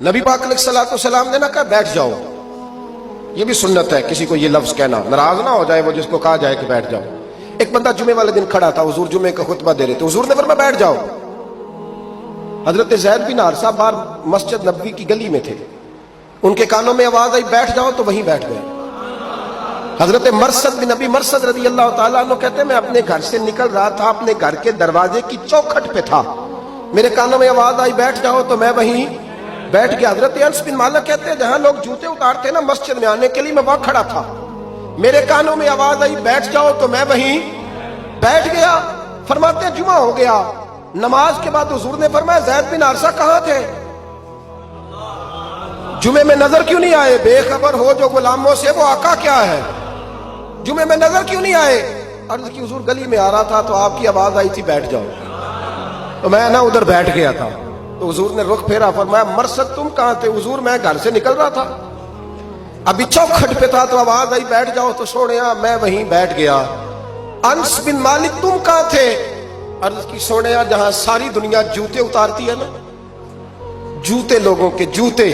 نبی پاک علیہ السلام نے نہ کہا بیٹھ جاؤ، یہ بھی سنت ہے کسی کو یہ لفظ کہنا، ناراض نہ ہو جائے وہ جس کو کہا جائے کہ بیٹھ جاؤ۔ ایک بندہ جمعے والے دن کھڑا تھا، حضور جمعے کا خطبہ دے رہے تھے، حضور نے فرمایا بیٹھ جاؤ۔ حضرت زید بن حارثہ باہر مسجد نبوی کی گلی میں تھے، ان کے کانوں میں آواز آئی بیٹھ جاؤ تو وہیں بیٹھ گئے۔ حضرت مرثد بن نبی مرثد رضی اللہ تعالیٰ عنہ کہتے ہیں میں اپنے گھر سے نکل رہا تھا، اپنے گھر کے دروازے کی چوکھٹ پہ تھا، میرے کانوں میں آواز آئی بیٹھ جاؤ تو میں وہیں بیٹھ گیا۔ حضرت انس بن مالک کہتے ہیں جہاں لوگ جوتے اتارتے نا مسجد میں آنے کے لیے میں وہاں کھڑا تھا، میرے کانوں میں آواز آئی بیٹھ جاؤ تو میں وہیں بیٹھ گیا۔ فرماتے ہیں جمعہ ہو گیا، نماز کے بعد حضور نے فرمایا زید بن حارثہ کہاں تھے؟ جمعے میں نظر کیوں نہیں آئے؟ بے خبر ہو جو غلاموں سے وہ آقا کیا ہے، جمعے میں نظر کیوں نہیں آئے؟ عرض کی حضور گلی میں آ رہا تھا تو آپ کی آواز آئی تھی بیٹھ جاؤ، تو میں نا ادھر بیٹھ گیا تھا۔ تو حضور نے رخ پھیرا، فرمایا مرثد تم کہاں تھے؟ حضور میں گھر سے نکل رہا تھا، ابھی چوکھٹ پہ تھا تو آواز آئی بیٹھ جاؤ تو سوڑیا میں وہیں بیٹھ گیا۔ انس بن مالک تم کہاں تھے؟ عرض کی سوڑیا جہاں ساری دنیا جوتے اتارتی ہے نا، جوتے لوگوں کے جوتے،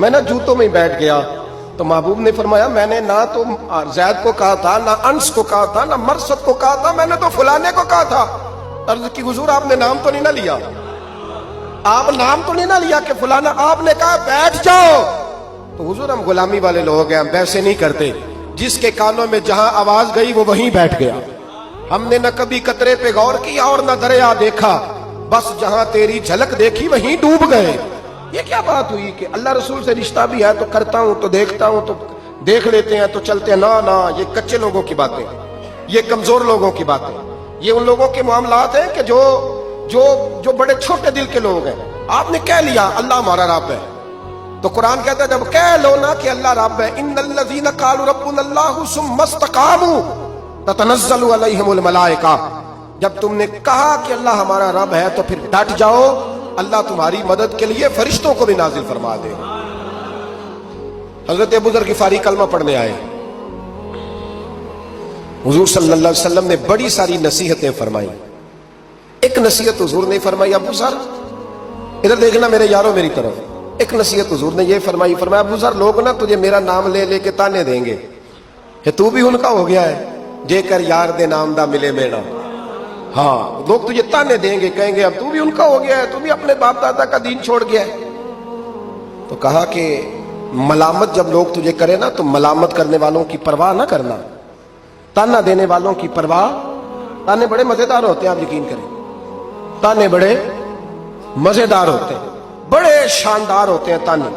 میں نا جوتوں میں ہی بیٹھ گیا۔ تو محبوب نے فرمایا میں نے نہ تو زید کو کہا تھا، نہ انس کو کہا تھا، نہ مرثد کو کہا تھا، میں نے تو فلانے کو کہا تھا۔ عرض کی حضور آپ نے نام تو نہیں نہ لیا، آپ نام تو نہیں نہ لیا کہ فلانا، آپ نے کہا بیٹھ جاؤ۔ تو حضور ہم غلامی والے لوگ ہیں، ہم ویسے نہیں کرتے، جس کے کانوں میں جہاں آواز گئی وہ وہیں بیٹھ گیا۔ ہم نے نہ کبھی قطرے پہ غور کیا اور نہ دریا دیکھا، بس جہاں تیری جھلک دیکھی وہیں ڈوب گئے۔ یہ کیا بات ہوئی کہ اللہ رسول سے رشتہ بھی ہے تو کرتا ہوں تو دیکھتا ہوں تو دیکھ لیتے ہیں تو چلتے ہیں، نہ یہ کچے لوگوں کی باتیں، یہ کمزور لوگوں کی باتیں، یہ ان لوگوں کے معاملات ہیں کہ جو بڑے چھوٹے دل کے لوگ ہیں۔ آپ نے کہہ لیا اللہ ہمارا رب ہے تو قرآن کہتا ہے جب کہہ لو نا کہ اللہ رب ہے، ان الذین قالوا ربنا اللہ ثم استقاموا تتنزل علیہم الملائکہ، جب تم نے کہا کہ اللہ ہمارا رب ہے تو پھر ڈٹ جاؤ، اللہ تمہاری مدد کے لیے فرشتوں کو بھی نازل فرما دے۔ حضرت ابو ذر غفاری کلمہ پڑھنے آئے، حضور صلی اللہ علیہ وسلم نے بڑی ساری نصیحتیں فرمائی۔ ایک نصیحت حضور نے فرمائی، ابو ذر ادھر دیکھنا میرے یارو میری طرف، ایک نصیحت حضور نے یہ فرمائی، فرمایا ابو ذر لوگ نا تجھے میرا نام لے لے کے تانے دیں گے کہ تو بھی ان کا ہو گیا ہے، جے کر یار دے نام دا ملے میرا۔ ہاں لوگ تجھے تانے دیں گے، کہیں گے اب تو بھی ان کا ہو گیا ہے، تو بھی اپنے باپ دادا کا دین چھوڑ گیا ہے۔ تو کہا کہ ملامت جب لوگ تجھے کرے نا تو ملامت کرنے والوں کی پرواہ نہ کرنا، تانا دینے والوں کی پرواہ، تانے بڑے مزیدار ہوتے ہیں، آپ یقین کریں، تانے بڑے مزیدار ہوتے ہیں، بڑے شاندار ہوتے ہیں تانے،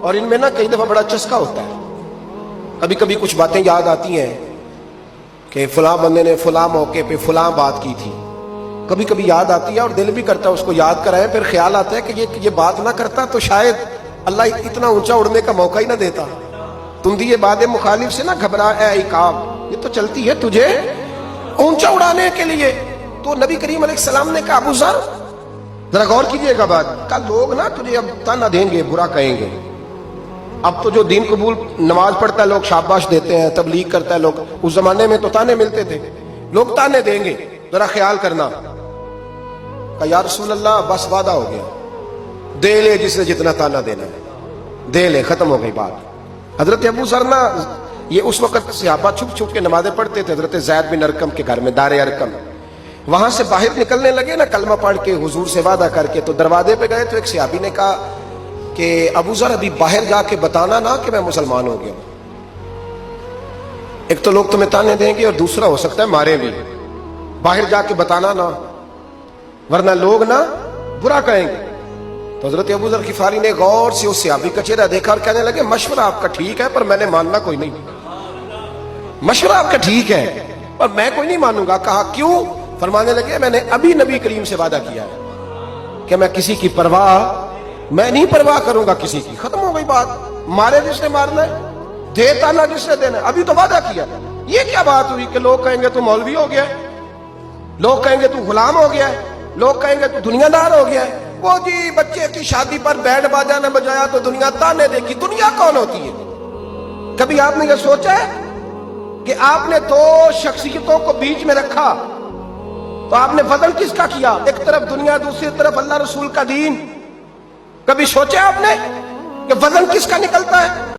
اور ان میں نا کئی دفعہ بڑا چسکا ہوتا ہے۔ کبھی کبھی کچھ باتیں یاد آتی ہیں کہ فلاں بندے نے فلاں موقع پہ فلاں بات کی تھی، کبھی کبھی یاد آتی ہے اور دل بھی کرتا ہے اس کو یاد کرائیں، پھر خیال آتا ہے کہ یہ بات نہ کرتا تو شاید اللہ اتنا اونچا اڑنے کا موقع ہی نہ دیتا۔ تم دی یہ بات مخالف سے نہ گھبرا اے عقاب، یہ تو چلتی ہے تجھے اونچا اڑانے کے لیے۔ تو نبی کریم علیہ السلام نے کہا ابو ذر ذرا غور کیجئے گا بات، کل لوگ نا تجھے اب تانا دیں گے، برا کہیں گے۔ اب تو جو دین قبول نماز پڑھتا ہے لوگ شاباش دیتے ہیں، تبلیغ کرتا ہے لوگ، اس زمانے میں تو تانے ملتے تھے، لوگ تانے دیں گے، ذرا خیال کرنا۔ کہا یا رسول اللہ بس وعدہ ہو گیا، دے لے جس نے جتنا تانا دینا ہے دے لے، ختم ہو گئی بات۔ حضرت ابو ذر نا یہ اس وقت صحابہ چھپ چھپ کے نمازیں پڑھتے تھے حضرت زید بن ارقم کے گھر میں، دار ارقم، وہاں سے باہر نکلنے لگے نا کلمہ پڑھ کے حضور سے وعدہ کر کے، تو دروازے پہ گئے تو ایک صحابی نے کہا کہ ابو ذر ابھی باہر جا کے بتانا نا کہ میں مسلمان ہو گیا ہوں، ایک تو لوگ تمہیں تانے دیں گے اور دوسرا ہو سکتا ہے مارے بھی، باہر جا کے بتانا نا ورنہ لوگ نا برا کہیں گے۔ تو حضرت ابو ذر غفاری نے غور سے اس صحابی کا چہرہ دیکھا اور کہنے لگے مشورہ آپ کا ٹھیک ہے پر میں نے ماننا کوئی نہیں، مشورہ آپ کا ٹھیک ہے پر میں کوئی نہیں مانوں گا۔ کہا کیوں؟ فرمانے لگے میں نے ابھی نبی کریم سے وعدہ کیا ہے کہ میں کسی کی پرواہ، میں نہیں پرواہ کروں گا کسی کی، ختم ہو گئی بات، مارے جس نے مارنا ہے، دیتا نہ جس نے دینا ہے، ابھی تو وعدہ کیا۔ یہ کیا بات ہوئی کہ لوگ کہیں گے تو مولوی ہو گیا ہے، لوگ کہیں گے تو غلام ہو گیا ہے، لوگ کہیں گے تو دنیا دار ہو گیا ہے، وہ جی بچے کی شادی پر بینڈ باجا نہ بجایا تو دنیا تانے دے گی۔ دنیا کون ہوتی ہے؟ کبھی آپ نے یہ سوچا ہے کہ آپ نے دو شخصیتوں کو بیچ میں رکھا تو آپ نے وزن کس کا کیا؟ ایک طرف دنیا، دوسری طرف اللہ رسول کا دین۔ کبھی سوچا آپ نے کہ وزن کس کا نکلتا ہے؟